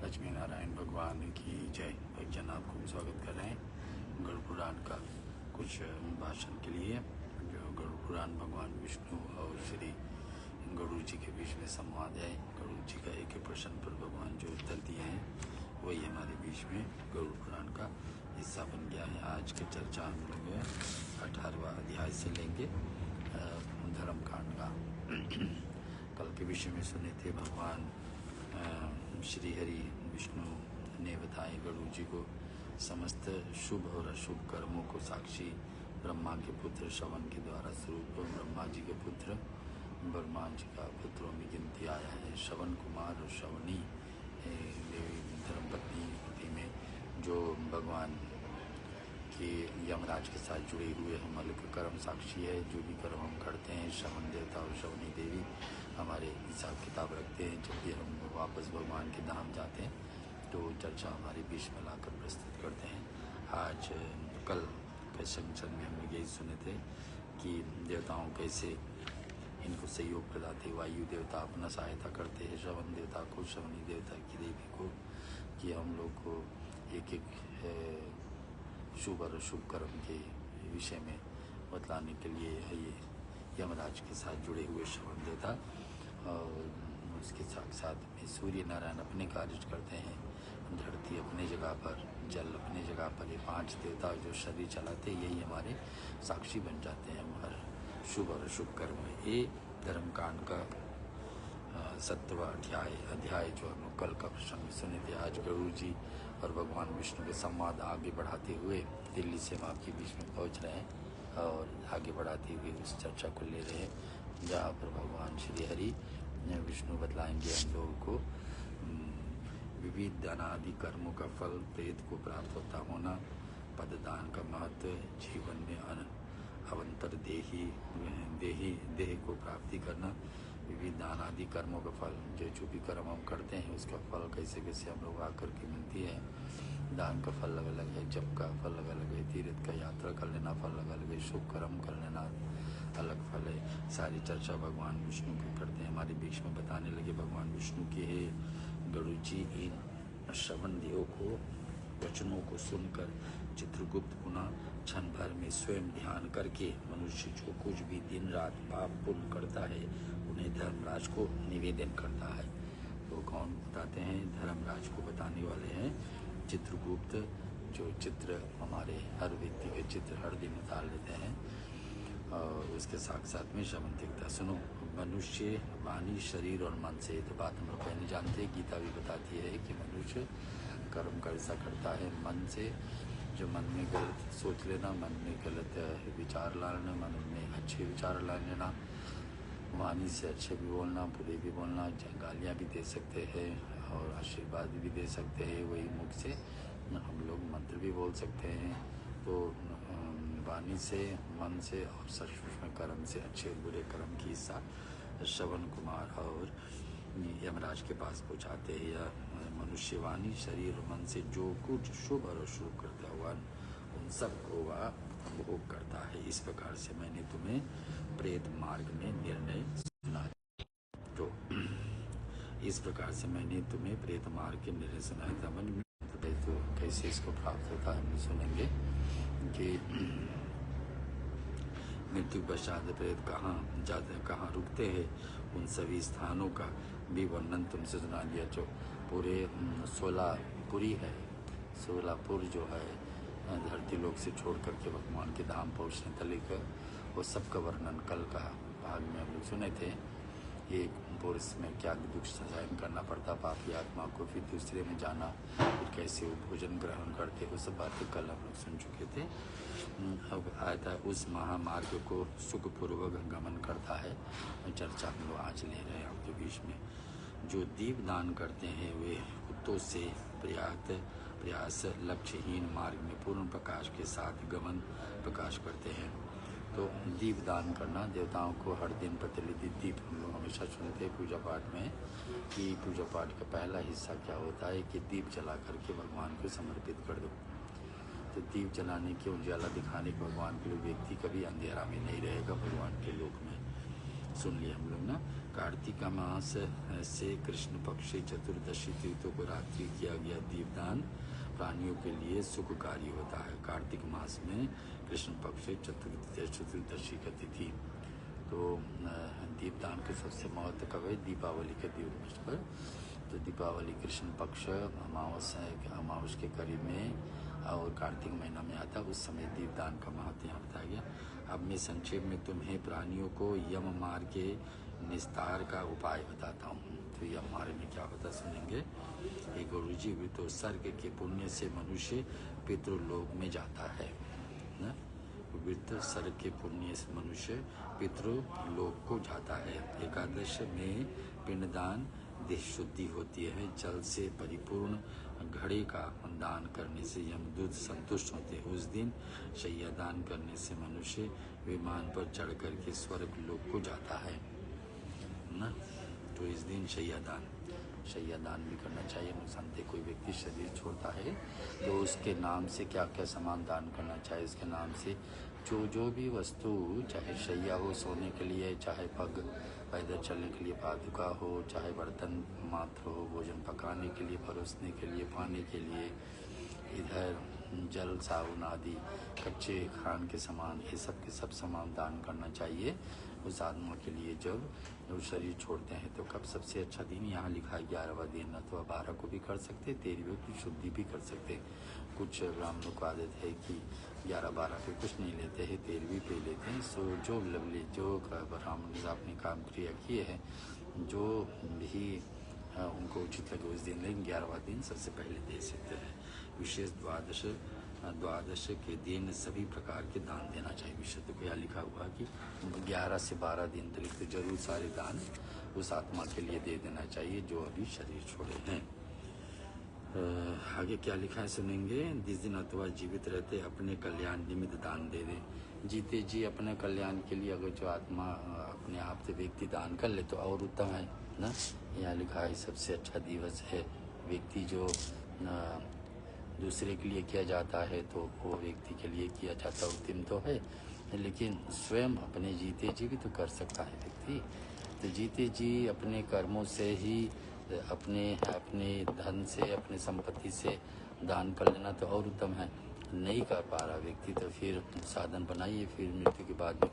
लक्ष्मी नारायण भगवान की जय। भक्तजन आपको स्वागत कर रहे हैं गरुड़ पुराण का कुछ भाषण के लिए। जो गरुड़ पुराण भगवान विष्णु और श्री गरुड़ जी के बीच में संवाद है। गरुड़ जी का एक प्रश्न पर भगवान जो उत्तर दिए हैं वही हमारे बीच में गरुड़ पुराण का हिस्सा बन गया है। आज की चर्चा हम लोग 18वां अध्याय से लेंगे, धर्म कांड का। कल के विषय में सुने थे भगवान श्री हरि विष्णु ने बताए गरुड़ जी को समस्त शुभ और अशुभ कर्मों को साक्षी ब्रह्मा के पुत्र श्रवण के द्वारा स्वरूप ब्रह्मा जी के पुत्र ब्रह्मा जी का पुत्रों में गिनती आया है। श्रवण कुमार और श्रवणी देवी धर्मपत्नी में जो भगवान के यमराज के साथ जुड़े हुए हम अलग कर्म साक्षी है। जो भी कर्म हम करते हैं श्रवण देवता और श्रवणी देवी हमारे हिसाब किताब रखते हैं। जब भी हम वापस भगवान के धाम जाते हैं तो चर्चा हमारे बीच में लाकर प्रस्तुत करते हैं। आज कल के सेक्शन में हम यही सुने थे कि देवताओं कैसे इनको सहयोग प्रदाते वायु देवता अपना सहायता करते हैं श्रवण देवता को, श्रवणी देवता की देवी को, कि हम लोग को एक एक शुभ और अशुभ कर्म के विषय में बतलाने के लिए ये यमराज के साथ जुड़े हुए श्रवण देवता और उसके साथ साथ में सूर्य नारायण अपने कार्य करते हैं, धरती अपने जगह पर, जल अपने जगह पर। ये 5 देवता जो शरीर चलाते यही हमारे साक्षी बन जाते हैं हमारे शुभ और अशुभ कर्म में। ये धर्म कांड का 7वां अध्याय जो हम लोग कल का प्रसंग सुने थे। आज गरुड़ जी और भगवान विष्णु के संवाद आगे बढ़ाते हुए दिल्ली से हम आपके बीच में पहुंच रहे हैं और आगे बढ़ाते हुए उस चर्चा को ले रहे हैं जहाँ पर भगवान श्री हरि विष्णु बतलाएंगे हम लोगों को विविध अनादि कर्मों का फल, प्रेत को प्राप्त होता होना, पददान का महत्व, जीवन में अवंतर देह को प्राप्ति करना, विविध अनादि कर्मों का फल, जो भी कर्म हम करते हैं उसका फल कैसे कैसे हम लोग आकर के मिलती है। दान का फल अलग अलग है, जप का फल अलग अलग है, तीर्थ का यात्रा कर लेना फल अलग अलग है, शुभ कर्म कर लेना अलग फल है। सारी चर्चा भगवान विष्णु की करते हैं। हमारे बीच में बताने लगे भगवान विष्णु के है गरुड़ जी इन श्रवण देव को वचनों को सुनकर चित्रगुप्त पुनः क्षण भर में स्वयं ध्यान करके मनुष्य जो कुछ भी दिन रात पाप पुण्य करता है उन्हें धर्मराज को निवेदन करता है। तो कौन बताते हैं? धर्मराज को बताने वाले हैं चित्रगुप्त, जो चित्र हमारे हर व्यक्ति के चित्र हर दिन उतार लेते हैं। और उसके साथ साथ में श्रवण दिखता। सुनो, मनुष्य वाणी शरीर और मन से, तो बात हम लोग पहले जानते हैं, गीता भी बताती है कि मनुष्य कर्म कैसा करता है मन से। जो मन में गलत सोच लेना, मन में गलत विचार ला लेना, मन में अच्छे विचार ला लेना, वाणी से अच्छे भी बोलना, बुरे भी बोलना, गालियाँ भी दे सकते हैं और आशीर्वाद भी दे सकते हैं। वही मुख से हम लोग मंत्र भी बोल सकते हैं। तो वाणी से, मन से और सचमुच में कर्म से, अच्छे बुरे कर्म की हिस्सा श्रवण कुमार और यमराज के पास पहुँचाते हैं। या मनुष्य वाणी शरीर और मन से जो कुछ शुभ और अशुभ करता हुआ उन सबको वह भोग करता है। इस प्रकार से मैंने तुम्हें प्रेत मार्ग में निर्णय सुना। तो इस प्रकार से मैंने तुम्हें प्रेत मार्ग के निर्णय सुनाया था। मन तो कैसे इसको प्राप्त होता है हम सुनेंगे कि मृत्यु पश्चात प्रेत कहाँ जाते, कहाँ रुकते हैं, उन सभी स्थानों का भी वर्णन तुमसे सुना दिया। जो पूरे 16 पुरी है, 16 पुर जो है धरती लोक से छोड़ करके भगवान के धाम पहुँचने तक, वो सब का वर्णन कल का भाग में हम लोग सुने थे। एक पुरुष में क्या दुख सहन करना पड़ता पापी आत्मा को, फिर दूसरे में जाना, फिर कैसे वो भोजन ग्रहण करते, वो सब बातें कल हम लोग सुन चुके थे। अब आता है उस महामार्ग को सुखपूर्वक गमन करता है, चर्चा हम लोग आज ले रहे हैं आपके बीच में। जो दीप दान करते हैं वे कुत्तों से प्रयास लक्ष्यहीन मार्ग में पूर्ण प्रकाश के साथ गमन प्रकाश करते हैं। तो दीप दान करना, देवताओं को हर दिन प्रतिनिधि दीप, हम लोग हमेशा सुनते हैं पूजा पाठ में कि पूजा पाठ का पहला हिस्सा क्या होता है कि दीप जला करके भगवान को समर्पित कर दो। तो दीप जलाने के उजाला दिखाने के भगवान के लिए व्यक्ति कभी अंधेरा में नहीं रहेगा भगवान के लोक में। सुन लिया हम लोग ना। कार्तिक मास से कृष्ण पक्ष चतुर्दशी तीर्थों को रात्रि किया गया दीपदान प्राणियों के लिए सुखकारी होता है। कार्तिक मास में कृष्ण पक्ष चतुर्दशी का तिथि, तो दीपदान के सबसे महत्व कब है? दीपावली के दिवस पर। तो दीपावली कृष्ण पक्ष अमावस के करीब में और कार्तिक महीना में आता है, उस समय दीपदान का महत्व यहाँ बताया गया। अब मैं संक्षेप में तुम्हें प्राणियों को यम मार्ग के निस्तार का उपाय बताता हूँ। तो यम मार्ग में क्या होता सुनेंगे। एक गुरुजी, तो स्वर्ग के पुण्य से मनुष्य पितृलोक में जाता है ना। वृत्त स्वर्ग के पुण्य से मनुष्य पितृलोक को जाता है। एकादश में पिंडदान देह शुद्धि होती है। जल से परिपूर्ण घड़े का दान करने से यमदूत संतुष्ट होते हैं। उस दिन शैया दान करने से मनुष्य विमान पर चढ़ कर के स्वर्ग लोक को जाता है ना। तो इस दिन शैया दान भी करना चाहिए। नुकसानदेह कोई व्यक्ति शरीर छोड़ता है तो उसके नाम से क्या क्या सामान दान करना चाहिए। उसके नाम से जो भी वस्तु, चाहे शैया हो सोने के लिए, चाहे पैदल चलने के लिए पादुका हो, चाहे बर्तन मात्र हो, भोजन पकाने के लिए, परोसने के लिए, पानी के लिए, इधर जल साबुन आदि कच्चे खान के सामान, ये सब के सब सामान दान करना चाहिए उस आत्मा के लिए जब वो शरीर छोड़ते हैं। तो कब सबसे अच्छा दिन यहाँ लिखा है 11वां दिन, अथवा 12 को भी कर सकते, 13वें की शुद्धि भी कर सकते। कुछ ब्राह्मणों को आदत है कि 11-12 पे कुछ नहीं लेते हैं, 13वीं पे लेते हैं। सो जो ब्राह्मण ने अपने काम क्रिया किए हैं, जो भी उनको उचित लगे उस दिन लेकिन 11वां दिन सबसे पहले दे सकते हैं। विशेष द्वादश के दिन सभी प्रकार के दान देना चाहिए। विशेष तो क्या लिखा हुआ कि 11 से 12 दिन तक तो जरूर सारे दान उस आत्मा के लिए दे देना चाहिए जो अभी शरीर छोड़े हैं। आगे क्या लिखा है सुनेंगे। जिस दिन अथवा जीवित रहते अपने कल्याण निमित्त दान दे दें। जीते जी अपने कल्याण के लिए अगर जो आत्मा अपने आप से व्यक्ति दान कर ले तो और उत्तम है ना। यहाँ लिखा है सबसे अच्छा दिवस है। व्यक्ति जो दूसरे के लिए किया जाता है तो वो व्यक्ति के लिए किया जाता उत्तम तो है, लेकिन स्वयं अपने जीते जी भी तो कर सकता है व्यक्ति। तो जीते जी अपने कर्मों से ही, अपने धन से, अपने संपत्ति से दान कर लेना तो और उत्तम है। नहीं कर पा रहा व्यक्ति तो फिर साधन बनाइए, फिर मृत्यु के बाद में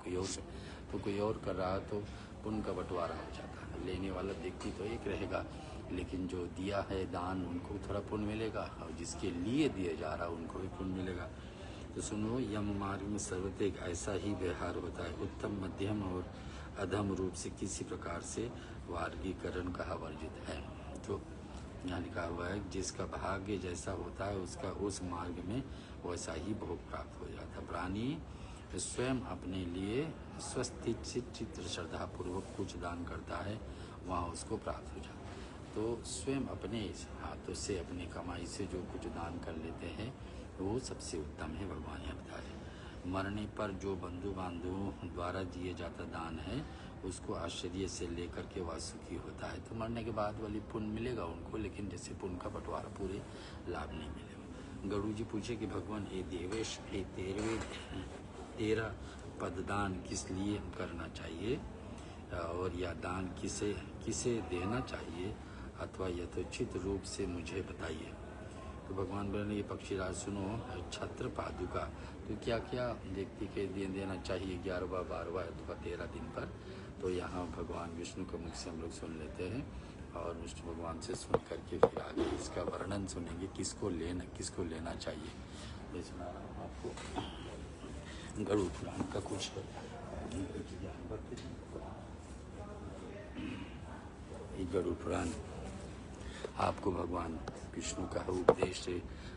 कोई और कर रहा तो पुण्य का बंटवारा हो जाता है। लेने वाला व्यक्ति तो एक रहेगा, लेकिन जो दिया है दान उनको थोड़ा पुण्य मिलेगा, और जिसके लिए दिया जा रहा उनको भी पुण्य मिलेगा। तो सुनो, यम मार्ग में सर्वत्र एक ऐसा ही व्यवहार होता है। उत्तम, मध्यम और अधम रूप से किसी प्रकार से वर्गीकरण का वर्जित है। तो यहाँ लिखा हुआ है जिसका भाग्य जैसा होता है उसका उस मार्ग में वैसा ही भोग प्राप्त हो जाता है। प्राणी स्वयं अपने लिए स्वस्थित चित्र श्रद्धा पूर्वक कुछ दान करता है, वहाँ उसको प्राप्त हो जाता है। तो स्वयं अपने हाथों से, अपनी कमाई से जो कुछ दान कर लेते हैं वो सबसे उत्तम है। भगवान ने बताया मरने पर जो बंधु बांधवों द्वारा दिए जाता दान है उसको आश्चर्य से लेकर के वासुकी होता है। तो मरने के बाद वाली पुण्य मिलेगा उनको, लेकिन जैसे पुण्य का बंटवारा पूरे लाभ नहीं मिलेगा। गरुड़ जी पूछे कि भगवान ये देवेश, ये 13 पददान किस लिए करना चाहिए और यह दान किसे देना चाहिए, अथवा यथोचित रूप से मुझे बताइए। तो भगवान बोले ये पक्षीराज सुनो, छत्र पादुका तो क्या क्या व्यक्ति के देना चाहिए 11वां 12वां अथवा 13 दिन पर। तो यहाँ भगवान विष्णु के मुख से हम लोग सुन लेते हैं और विष्णु भगवान से सुन करके फिर आगे इसका वर्णन सुनेंगे किसको लेना चाहिए। मैं सुना रहा हूँ आपको गरुड़ पुराण का कुछ गरुड़ पुराण आपको भगवान विष्णु का उपदेश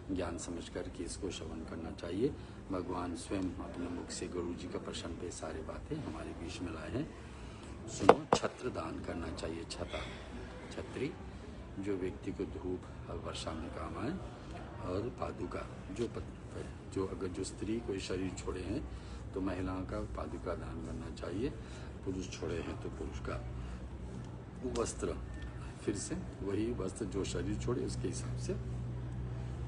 ज्ञान समझ कर के इसको श्रवण करना चाहिए। भगवान स्वयं अपने मुख से गरुड़ जी का प्रश्न पे सारी बातें हमारे बीच में लाए हैं। सुनो, छत्र दान करना चाहिए। छत्री जो व्यक्ति को धूप और वर्षा में काम आए, और पादुका जो स्त्री कोई शरीर छोड़े हैं तो महिलाओं का पादुका दान करना चाहिए। पुरुष छोड़े हैं तो पुरुष का वस्त्र, फिर से वही वस्त्र जो शरीर छोड़े उसके हिसाब से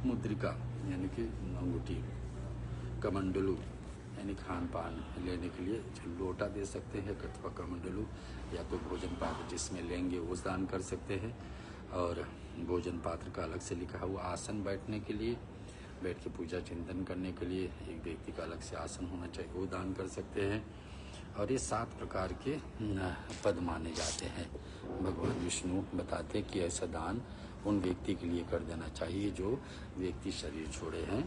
मुद्रिका यानी कि अंगूठी, कमंडलू यानी खान पान लेने के लिए लोटा दे सकते हैं अथवा कमंडलू, या तो भोजन पात्र जिसमें लेंगे वो दान कर सकते हैं। और भोजन पात्र का अलग से लिखा हुआ आसन बैठने के लिए, बैठ के पूजा चिंतन करने के लिए एक व्यक्ति का अलग से आसन होना चाहिए, वो दान कर सकते हैं। और ये 7 प्रकार के पद माने जाते हैं। भगवान विष्णु बताते हैं कि ऐसा दान उन व्यक्ति के लिए कर देना चाहिए जो व्यक्ति शरीर छोड़े हैं।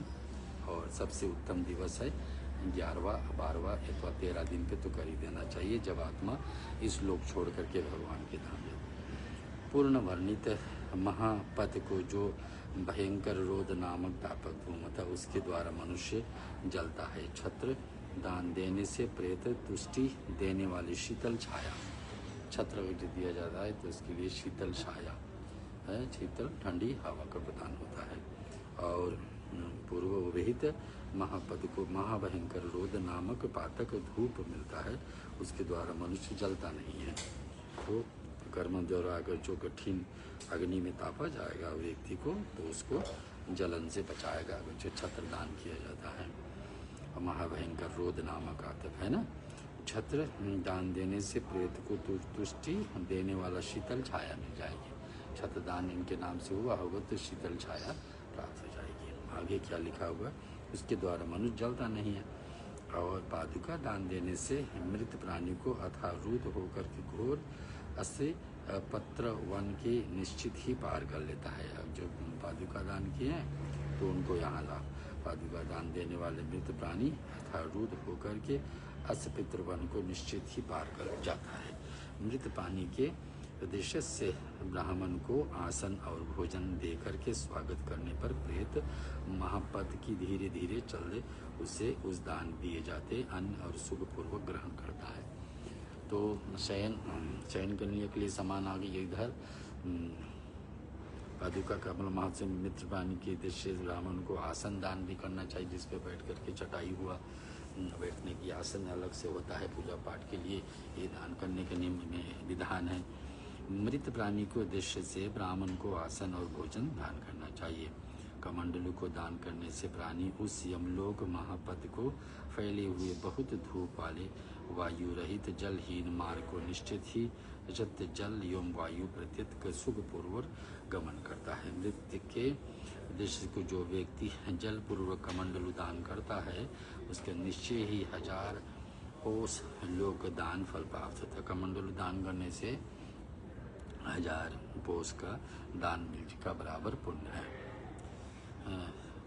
और सबसे उत्तम दिवस है 11वां 12वां अथवा 13 दिन पे तो कर ही देना चाहिए, जब आत्मा इस लोक छोड़ करके भगवान के धाम जाए। पूर्ण वर्णित महापथ को जो भयंकर रोध नामक तापक धूम था, उसके द्वारा मनुष्य जलता है। छत्र दान देने से प्रेत तुष्टि देने वाली शीतल छाया, छत्र दिया जाता है तो उसके लिए शीतल छाया है, शीतल ठंडी हवा का प्रदान होता है। और पूर्व विहित महापद को महाभयंकर रोध नामक पातक धूप मिलता है, उसके द्वारा मनुष्य जलता नहीं है। तो कर्म द्वारा अगर जो कठिन अग्नि में तापा जाएगा व्यक्ति को, तो उसको जलन से बचाएगा, अगर जो छत्र दान किया जाता है। महाभयंकर रोध नामक आतक है ना। छत्र दान देने से प्रेत को तुष्टि देने वाला शीतल छाया मिल जाएगी। छत्र दान इनके नाम से हुआ होगा तो शीतल छाया प्राप्त हो जाएगी। आगे क्या लिखा हुआ, उसके द्वारा मनुष्य जलता नहीं है। और पादुका दान देने से मृत प्राणी को अथारूढ़ होकर के घोर अस्य पत्र वन के निश्चित ही पार कर लेता है। अब जो पादुका दान किए हैं तो उनको यहाँ लाभ। पादुका दान देने वाले मृत प्राणी अथारूढ़ होकर के अस्य पितृ वन को निश्चित ही पार कर जाता है। मृत प्राणी के उद्देश्य से ब्राह्मण को आसन और भोजन देकर के स्वागत करने पर प्रेत महापद की धीरे धीरे चल उसे उस दान दिए जाते अन्न और सुख पूर्वक ग्रहण करता है। तो शयन करने के लिए समान आगे इधर पादुका कमल महत्व मित्र प्राणी के उद्देश्य ब्राह्मण को आसन दान भी करना चाहिए, जिसपे बैठ करके चटाई हुआ बैठने की आसन अलग से होता है पूजा पाठ के लिए, ये दान करने के नियम में विधान है। मृत प्राणी के उद्देश्य से ब्राह्मण को आसन और भोजन दान करना चाहिए। कमंडलू को दान करने से प्राणी उस यमलोक महापद को फैले हुए बहुत धूप वाले वायु रहित जलहीन मार्ग को निश्चित ही जत जल एवं वायु प्रत्यत सुख पूर्वक गमन करता है। मृत्यु के उद्देश्य को जो व्यक्ति जल पूर्वक कमंडलू दान करता है, उसके निश्चय ही 1000 कोस लोक दान फल प्राप्त होता है। कमंडलू दान करने से 1000 कोस का दान का बराबर पुण्य है।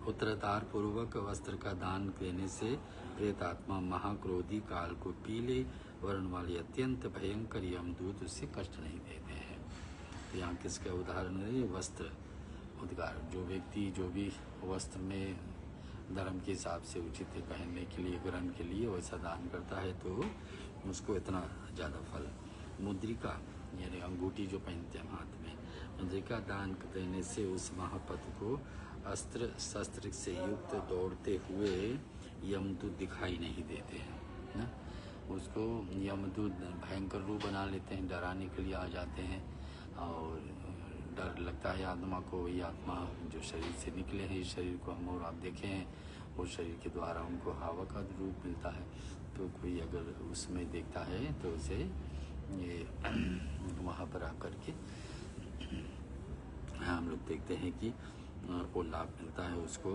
उत्तरतार पूर्वक वस्त्र का दान देने से प्रेतात्मा महाक्रोधी काल को पीले वर्ण वाले अत्यंत भयंकर यमदूत उससे कष्ट नहीं देते हैं। तो यहाँ किसका उदाहरण है, वस्त्र उद्गार। जो व्यक्ति जो भी वस्त्र में धर्म के हिसाब से उचित है पहनने के लिए ग्रहण के लिए वैसा दान करता है तो उसको इतना ज़्यादा फल। मुद्रिका यानी अंगूठी जो पहनते हैं हाथ में, मुद्रिका दान देने से उस महापद को अस्त्र शस्त्र से युक्त दौड़ते हुए यमदूत दिखाई नहीं देते हैं ना। उसको यमदूत भयंकर रूप बना लेते हैं, डराने के लिए आ जाते हैं और डर लगता है आत्मा को। ये आत्मा जो शरीर से निकले हैं, इस शरीर को हम और आप देखे हैं, उस शरीर के द्वारा उनको हवा का रूप मिलता है। तो कोई अगर उसमें देखता है तो उसे ये वहाँ पर आकर के हम लोग देखते हैं कि वो लाभ मिलता है उसको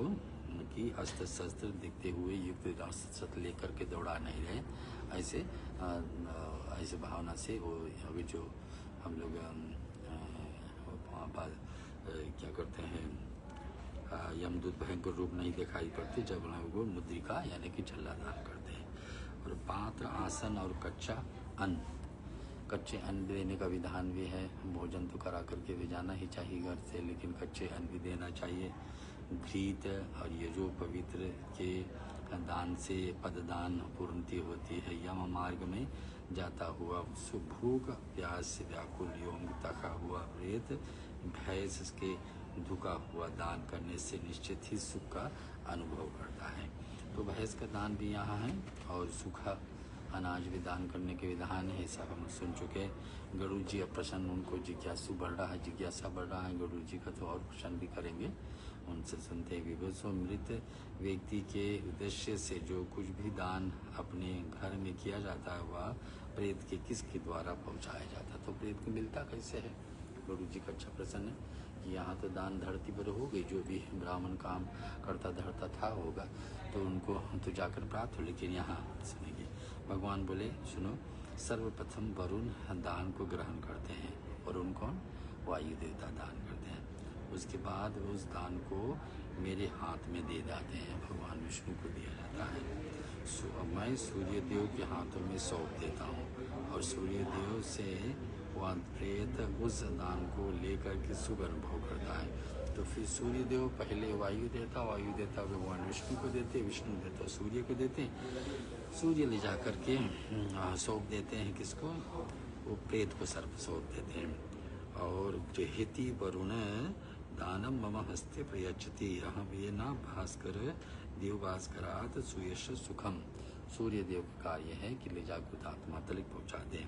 कि अस्त्र शस्त्र दिखते हुए युक्त शस्त्र लेकर के दौड़ा नहीं रहे, ऐसे भावना से वो अभी जो हम लोग क्या करते हैं यमदूत भयंकर रूप नहीं दिखाई पड़ते जब वो मुद्रिका यानी कि झल्ला दान करते हैं। और पात्र आसन और कच्चा अन्न, कच्चे अन्न देने का विधान भी है। भोजन तो करा करके भी जाना ही चाहिए घर से, लेकिन कच्चे अन्न भी देना चाहिए। घृत और ये जो पवित्र के दान से पददान पूर्णति होती है। यम मार्ग में जाता हुआ भूख प्यास से व्याकुल एवं तका हुआ प्रेत भैंस के धुका हुआ दान करने से निश्चित ही सुख का अनुभव करता है। तो भैंस का दान भी यहाँ है और सूखा अनाज भी दान करने के विधान है, सब हम सुन चुके। गरुड़ जी अब प्रश्न, उनको जिज्ञासु बढ़ रहा है, जिज्ञासा बढ़ रहा है गरुड़ जी का, तो और प्रश्न भी करेंगे, उनसे सुनते हैं। विभुसो मृत व्यक्ति के उद्देश्य से जो कुछ भी दान अपने घर में किया जाता है वह प्रेत के किसके द्वारा पहुंचाया जाता है, तो प्रेत को मिलता कैसे है? गुरु जी का अच्छा प्रश्न है कि यहाँ तो दान धरती पर हो गई, जो भी ब्राह्मण काम करता धरता था होगा तो उनको तो जाकर प्राप्त हो, लेकिन यहाँ सुनेंगे भगवान बोले सुनो, सर्वप्रथम वरुण दान को ग्रहण करते हैं, वरुण कौन? वायु देवता दान करते हैं, उसके बाद उस दान को मेरे हाथ में दे जाते हैं, भगवान विष्णु को दिया जाता है। मैं सूर्य देव के हाथों में सौंप देता हूँ और सूर्य देव से वह प्रेत उस दान को लेकर के शुभ अनुभव करता है। तो फिर सूर्य देव पहले वायु देता भगवान विष्णु को देते, विष्णु देता सूर्य को देते, सूर्य ले जा करके सौंप देते हैं किसको? वो प्रेत को सर्प सौंप देते हैं। और जहिति वरुण दानम मम हस्ते प्रयच्छति अहम ये न भास्कर देव भास्करात सुयश सुखम। सूर्य देव का कार्य है कि ले जाकर आत्मा तक पहुँचा दें।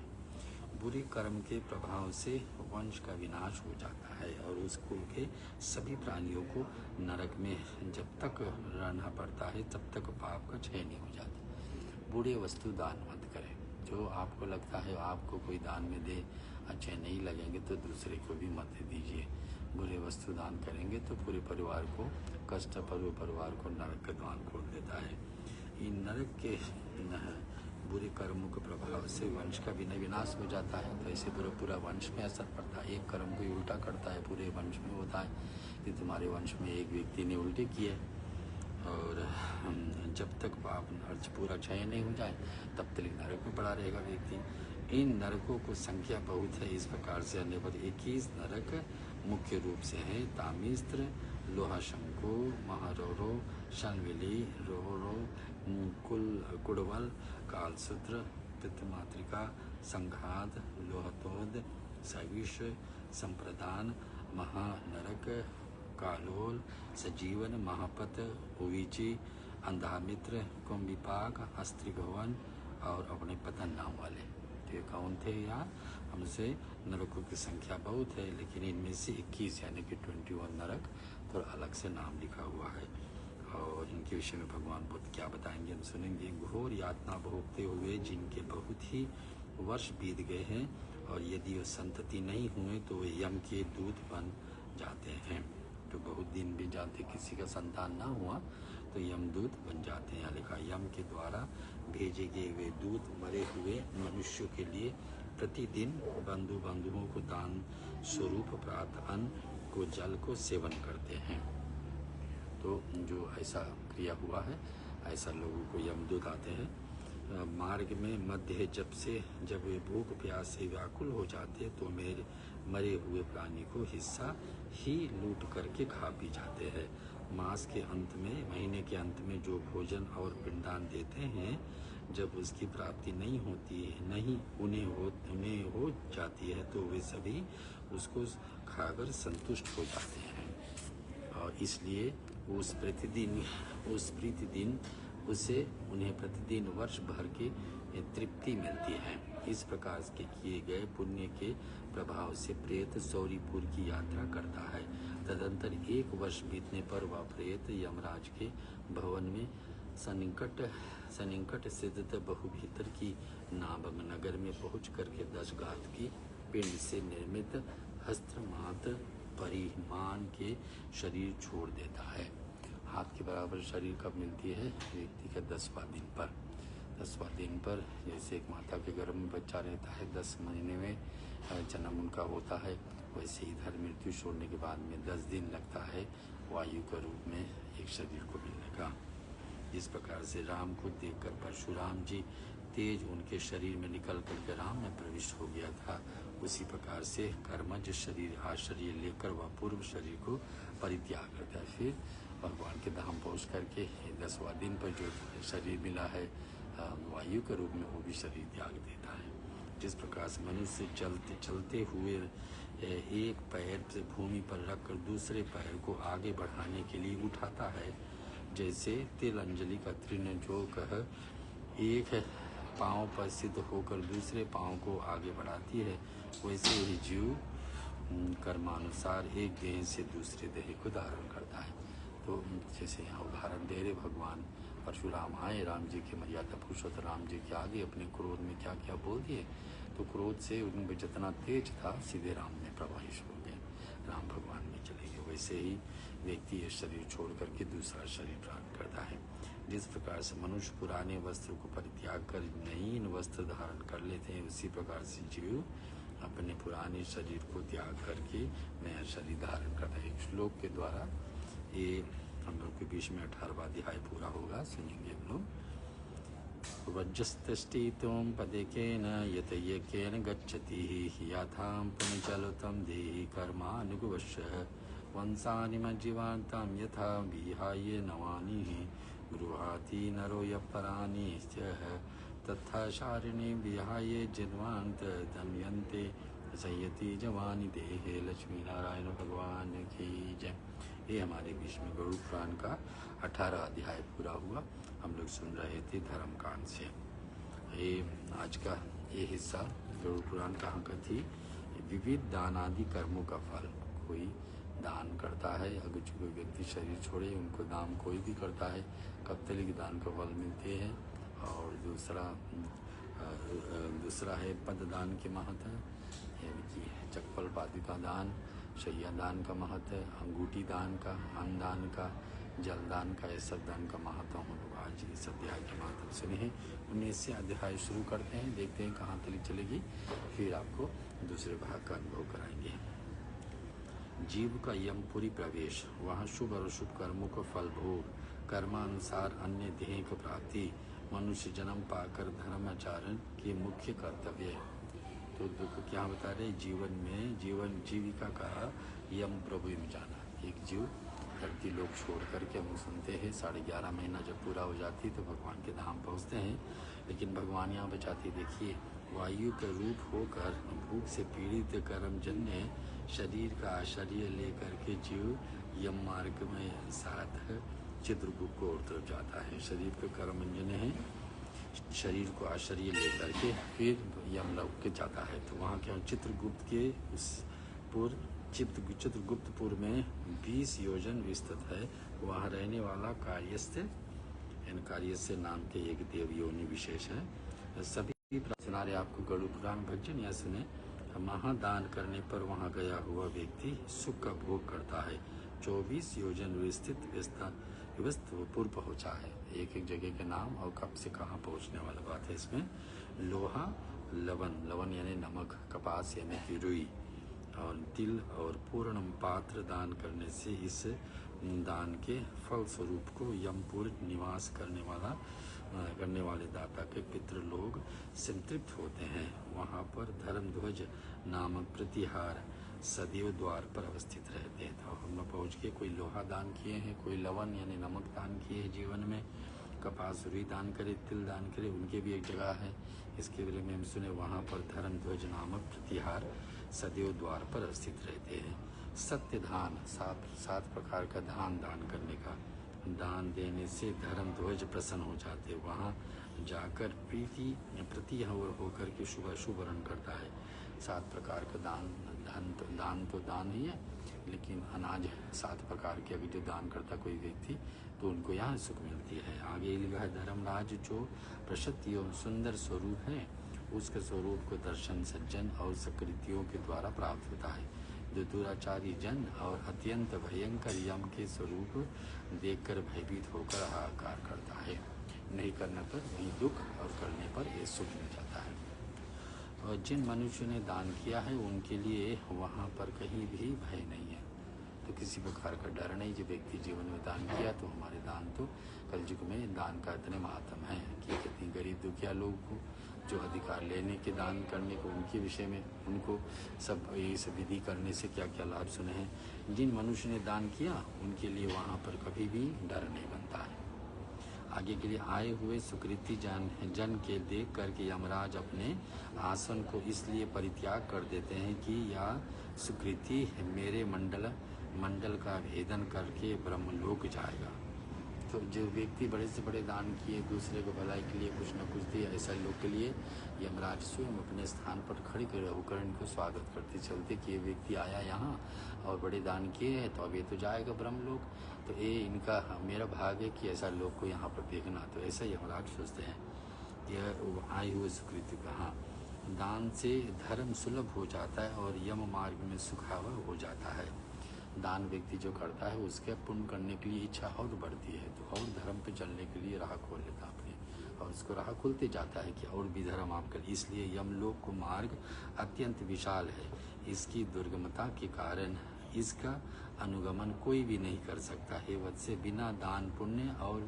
बुरे कर्म के प्रभाव से वंश का विनाश हो जाता है और उस कुल के सभी प्राणियों को नरक में जब तक रहना पड़ता है तब तक पाप का क्षय नहीं हो जाता। बुरे वस्तु दान मत करें, जो आपको लगता है आपको कोई दान में दे अच्छे नहीं लगेंगे तो दूसरे को भी मत दीजिए। बुरे वस्तु दान करेंगे तो पूरे परिवार को कष्ट, पूरे परिवार को नरक का द्वार खोल देता है। इन नरक के बुरे कर्मों के प्रभाव से वंश का भी विनाश हो जाता है, तो ऐसे पूरा वंश में असर पड़ता है। एक कर्म को उल्टा करता है पूरे वंश में होता है कि तुम्हारे वंश में एक व्यक्ति ने उल्टे किए और जब तक पाप अर्ज पूरा क्षय नहीं हो जाए तब तक नरक में पड़ा रहेगा व्यक्ति। इन नरकों को संख्या बहुत है, इस प्रकार से अन्य पर 21 नरक मुख्य रूप से है। तामिस्त्र, लोहाशंको, महारोरो, शनविली, रोरो, कुड़वल, कालसूत्र, पित्तमातृका, संघात, लोहतोद, सविष, संप्रदान, महानरक, कालोल, सजीवन, महापत, उवीची, अंधामित्र, कुंभिपाक, अस्त्रिभवन और अपने पतन नाम वाले। तो ये कौन थे यार? हमसे नरकों की संख्या बहुत है, लेकिन इनमें से 21 यानी कि 21 नरक थोड़ा अलग से नाम लिखा हुआ है और इनके विषय में भगवान बुद्ध क्या बताएंगे हम सुनेंगे। घोर यातना भोगते हुए जिनके बहुत ही वर्ष बीत गए हैं और यदि वो संतति नहीं हुए तो वे यम के दूत बन जाते हैं। तो बहुत दिन भी जाते, किसी का संतान ना हुआ तो यमदूत बन जाते हैं। यहाँ लिखा यम के द्वारा भेजे गए वे दूत मरे हुए मनुष्यों के लिए प्रतिदिन बंधुओं को दान स्वरूप प्राप्त अन्न को जल को सेवन करते हैं। तो जो ऐसा क्रिया हुआ है ऐसा लोगों को यमदूत आते हैं। मार्ग में मध्य जब वे भूख प्यास से व्याकुल हो जाते तो मेरे मरे हुए प्राणी को हिस्सा ही लूट करके खा पी जाते हैं। मास के अंत में, महीने के अंत में जो भोजन और पिंडदान देते हैं, जब उसकी प्राप्ति नहीं होती है, नहीं उन्हें हो जाती है तो वे सभी उसको खाकर संतुष्ट हो जाते हैं और इसलिए उस प्रतिदिन उससे उन्हें प्रतिदिन वर्ष भर की तृप्ति मिलती है। इस प्रकार के किए गए पुण्य के प्रभाव से प्रेत सौरीपुर की यात्रा करता है। तदंतर 1 वर्ष बीतने पर वह प्रेत यमराज के भवन में सन्निकट स्थित बहुभीतर की नाभग नगर में पहुँच करके 10 गात की पिंड से निर्मित हस्तमात परिमाण के शरीर छोड़ देता है। हाथ के बराबर शरीर कब मिलती है? व्यक्ति के 10वां दिन पर। 10वां दिन पर जैसे एक माता के गर्भ में बच्चा रहता है, 10 महीने में जन्म उनका होता है, वैसे इधर मृत्यु छोड़ने के बाद में 10 दिन लगता है वायु के रूप में एक शरीर को मिलने का। इस प्रकार से राम को देखकर परशुराम जी तेज उनके शरीर में निकल करके राम में प्रविष्ट हो गया था। उसी प्रकार से कर्मज शरीर आश्चर्य लेकर वह पूर्व शरीर को परित्याग करता है। फिर भगवान के धाम पहुँच करके 10वां दिन पर जो शरीर मिला है वायु के रूप में, वो भी शरीर त्याग देता है। जिस प्रकार से मनुष्य चलते हुए एक पैर से भूमि पर रखकर दूसरे पैर को आगे बढ़ाने के लिए उठाता है, जैसे तिल अंजलि का तृण जो कह एक पाँव पर सिद्ध होकर दूसरे पाँव को आगे बढ़ाती है, वैसे ही जीव कर्मानुसार एक देह से दूसरे देह को धारण करता है। तो जैसे यहाँ उदाहरण दे रहे भगवान परशुराम आए राम जी के मर्यादा पुरुषोत्तम राम जी के आगे, अपने क्रोध में क्या क्या बोल दिए, तो क्रोध से उनमें जितना तेज था सीधे राम में प्रवाहित हो गए, राम भगवान में चले गए। वैसे ही व्यक्ति ये शरीर छोड़ करके दूसरा शरीर प्राप्त करता है। जिस प्रकार से मनुष्य पुराने वस्त्र को परित्याग कर नवीन वस्त्र धारण कर लेते हैं, उसी प्रकार से जीव अपने पुराने शरीर को त्याग करके नया शरीर धारण करता है। एक श्लोक के द्वारा ये हम लोग के बीच में 18वां अध्याय पूरा होगा, सुनेंगे हम लोग। वज्रस्तष्टितों पदेकेन यत यज्ञेन गच्छति याथां पुनचलतं देहि कर्मानुगवश्यः वंशानि मज्जीवान्तं यथा विहाय नवानि गृहाति नरो यपरानि तथा शारिणी विहाय जन्मान्त दमयन्ते संयति जवानी देहे। लक्ष्मी नारायण भगवान की जय। ये हमारे बीच में गरुड़ पुराण का 18 अध्याय पूरा हुआ। हम लोग सुन रहे थे धर्म कांड से। ये आज का ये हिस्सा गरुड़ पुराण कहाँ का थी, विविध दान आदि कर्मों का फल। कोई दान करता है, अगर कोई व्यक्ति शरीर छोड़े उनको दान कोई भी करता है, कप्तलिक दान का फल मिलते हैं। और दूसरा है पद दान के महत्व, यानी कि चप्पल पादुका दान, शैया दान का महत्व, अंगूठी दान का, अन्न दान का, जल दान का, ये सब दान का महत्व हम लोग आज इस अध्याय के महत्व सुने हैं। 19 से अध्याय शुरू करते हैं, देखते हैं कहाँ तक चलेगी, फिर आपको दूसरे भाग का अनुभव कराएंगे। जीव का यमपुरी प्रवेश, वहाँ शुभ और अशुभ कर्मों का फल भोग, कर्मानुसार अन्य देह की प्राप्ति, मनुष्य जन्म पाकर धर्माचरण के मुख्य कर्तव्य है। तो दुख क्या बता रहे, जीवन में जीविका का यम प्रभु में जाना। एक जीव धरती लोग छोड़ करके हम सुनते हैं 11.5 महीना जब पूरा हो जाती तो भगवान के धाम पहुँचते हैं, लेकिन भगवान यहाँ बचाते देखिए, वायु के रूप होकर भूख से पीड़ित कर्मजन्य शरीर का आश्चर्य लेकर के जीव यम मार्ग में साथ चित्रगुप्त को उतर जाता है। शरीर के कर्मजन्य है, शरीर को आश्चर्य लेकर के फिर यमलोक के जाता है। तो वहाँ क्या चित्रगुप्त के उस चित्रगुप्तपुर में 20 योजन विस्तृत है। वहाँ रहने वाला कार्यस्थ नाम के एक देव योनि विशेष है। सभी सुनारे आपको गरुड़ पुराण भजन या सुने। महादान करने पर वहाँ गया हुआ व्यक्ति सुख का भोग करता है। 24 योजन विस्तृत पहुँचा है। एक एक जगह के नाम और कब से कहाँ पहुँचने वाला बात है इसमें। लोहा, लवन यानी नमक, कपास यानी कि रुई, और तिल और पूर्ण पात्र दान करने से इस दान के फल स्वरूप को यमपुर निवास करने वाले दाता के पितृलोग संतृप्त होते हैं। वहाँ पर धर्मध्वज नामक प्रतिहार सदैव द्वार पर अवस्थित रहते हैं। तो हम लोग पहुँच के कोई लोहा दान किए हैं, कोई लवन यानी नमक दान किए हैं जीवन में, कपास रुई दान करे, तिल दान करे, उनके भी एक जगह है। इसके बारे में हम सुने वहाँ पर धर्मध्वज नामक प्रतिहार सदैव द्वार पर स्थित रहते हैं। सत्य दान, 7 प्रकार का दान करने का, दान देने से धर्मध्वज प्रसन्न हो जाते। वहाँ जाकर प्रति होकर के शुभ वर्ण करता है। 7 प्रकार का दान तो दान ही है, लेकिन अनाज 7 प्रकार के अगर जो दान करता कोई व्यक्ति तो उनको यहाँ सुख मिलती है। आगे लिखा है धर्मराज जो प्रशस्त एवं सुंदर स्वरूप है, उसके स्वरूप को दर्शन सज्जन और सकृतियों के द्वारा प्राप्त होता है। जो दुराचारी जन और अत्यंत भयंकर यम के स्वरूप देखकर भयभीत होकर हाहाकार करता है। नहीं करने पर वही दुख और करने पर ये सुख मिल जाता है। और जिन मनुष्यों ने दान किया है उनके लिए वहाँ पर कहीं भी भय नहीं है। तो किसी प्रकार का डर नहीं। जो व्यक्ति जीवन में दान किया तो हमारे दान तो कलयुग में दान का इतने महात्म है कि कितनी गरीब दुखिया लोगों को जो अधिकार लेने के दान करने को उनके विषय में उनको सब ये सब विधि करने से क्या क्या लाभ सुने हैं। जिन मनुष्य ने दान किया उनके लिए वहाँ पर कभी भी डर नहीं बनता है। आगे के लिए आए हुए सुकृति जन के देख करके यमराज अपने आसन को इसलिए परित्याग कर देते हैं कि यह सुकृति मेरे मंडल का भेदन करके ब्रह्मलोक जाएगा। तो जो व्यक्ति बड़े से बड़े दान किए, दूसरे को भलाई के लिए कुछ न कुछ दिए, ऐसा लोग के लिए यमराज स्वयं अपने स्थान पर खड़े होकर इनको स्वागत करते चलते कि ये व्यक्ति आया यहाँ और बड़े दान किए हैं, तो अब ये तो जाएगा ब्रह्मलोक, तो ये इनका मेरा भाग है कि ऐसा लोग को यहाँ पर देखना। तो ऐसा यमराज सोचते हैं। यह आए हुए सुकृति कहा, दान से धर्म सुलभ हो जाता है और यम मार्ग में सुखावा हो जाता है। दान व्यक्ति जो करता है उसके पुण्य करने के लिए इच्छा और बढ़ती है, तो और धर्म पे चलने के लिए राह खोल लेता अपने, और उसको राह खुलते जाता है कि और भी धर्म आप कर। इसलिए यमलोक को मार्ग अत्यंत विशाल है। इसकी दुर्गमता के कारण इसका अनुगमन कोई भी नहीं कर सकता है। वत्से बिना दान पुण्य और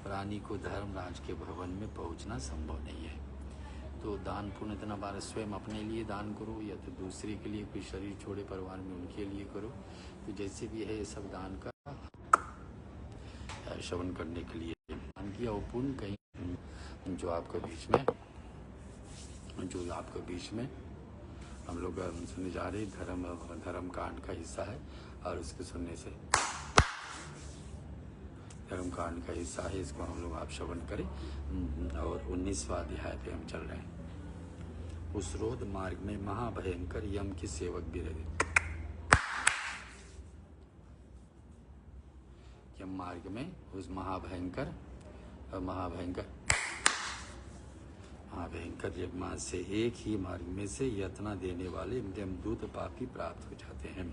प्राणी को धर्मराज के भवन में पहुंचना संभव नहीं है। तो दान पुण्य इतना बार स्वयं अपने लिए दान करो या तो दूसरे के लिए, कोई शरीर छोड़े परिवार में उनके लिए करो। तो जैसे भी है ये सब दान का श्रवण करने के लिए दान किया। और पुण्य कहीं जो आपका बीच में हम लोग सुनने जा रहे धर्म कांड का हिस्सा है, और उसके सुनने से धर्म कांड का हिस्सा है, इसको हम लोग आप श्रवण करें। और 19वां अध्याय पे हम चल रहे हैं। उस रोध मार्ग में महाभयंकर यम के सेवक भी रहे। यम मार्ग में उस महाभयंकर यम से एक ही मार्ग में से यातना देने वाले यमदूत पापी प्राप्त हो जाते हैं,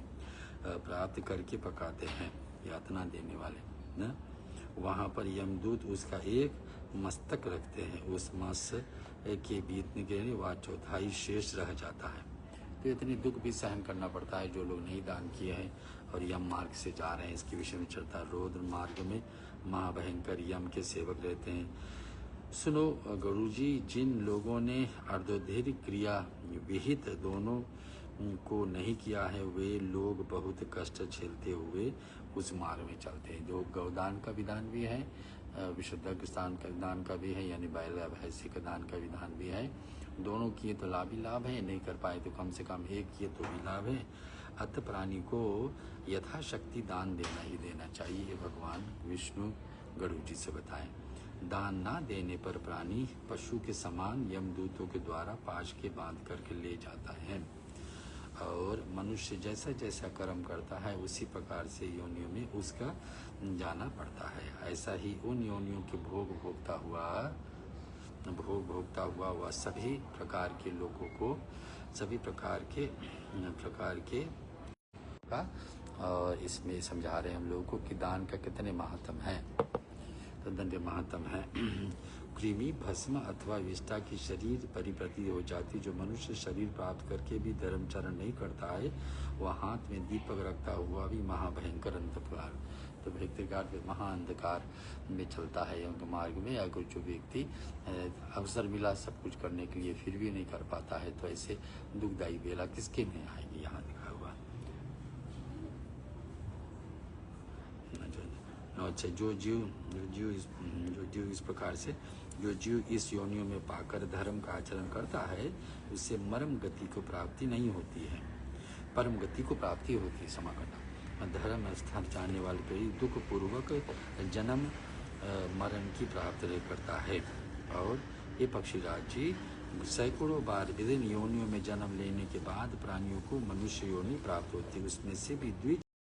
प्राप्त करके पकाते हैं। यातना देने वाले न, वहाँ पर यमदूत उसका एक मस्तक रखते हैं। उस मस्तक के बीतने के लिए वह चौथाई शेष रह जाता है। तो इतनी दुख भी सहन करना पड़ता है जो लोग नहीं दान किए हैं और यम मार्ग से जा रहे हैं। इसके विषय में चलता है। रौद्र मार्ग में महाभयंकर यम के सेवक रहते हैं। सुनो गुरुजी, जिन लोगों ने अर्धोधैर्य क्रिया विहित दोनों को नहीं किया है, वे लोग बहुत कष्ट झेलते हुए उस मार्ग में चलते हैं। जो गौदान का विधान भी है, विशुद्ध स्थान का दान का भी है, यानी बैल भैंसी का दान का विधान भी है। दोनों किए तो लाभ ही लाभ है, नहीं कर पाए तो कम से कम एक किए तो भी लाभ है। अत प्राणी को यथाशक्ति दान देना ही देना चाहिए। ये भगवान विष्णु गरुड़ जी से बताएं। दान ना देने पर प्राणी पशु के समान यमदूतों के द्वारा पाश के बांध करके ले जाता है, और मनुष्य जैसा जैसा कर्म करता है उसी प्रकार से योनियों में उसका जाना पड़ता है। ऐसा ही उन योनियों के भोग भोगता हुआ सभी प्रकार के लोगों को सभी प्रकार के का, और इसमें समझा रहे हैं हम लोगों को कि दान का कितने महत्व है। तो दंड महत्व है। कृमि भस्म अथवा विष्ठा की शरीर परिप्रति हो जाती। जो मनुष्य शरीर प्राप्त करके भी धर्मचरण नहीं करता है, वह हाथ में दीपक रखता हुआ भी महाभयंकर अंधकार, तो व्यक्तिकार महाअंधकार में चलता है यम मार्ग में। अगर जो व्यक्ति अवसर मिला सब कुछ करने के लिए फिर भी नहीं कर पाता है, तो ऐसे दुखदायी बेला किसके में आएगी। यहाँ लिखा हुआ। अच्छा, जो जीव इस प्रकार से जो जीव इस योनियों में पाकर धर्म का आचरण करता है, उससे मरम गति को प्राप्ति नहीं होती है, परम गति को प्राप्ति होती है। क्षमा करना। धर्म स्थान जाने वाले पर दुख पूर्वक जन्म मरण की प्राप्ति करता है। और ये पक्षीराज जी सैकड़ों बार विभिन्न योनियों में जन्म लेने के बाद प्राणियों को मनुष्य योनि प्राप्त होती है। उसमें से भी द्विज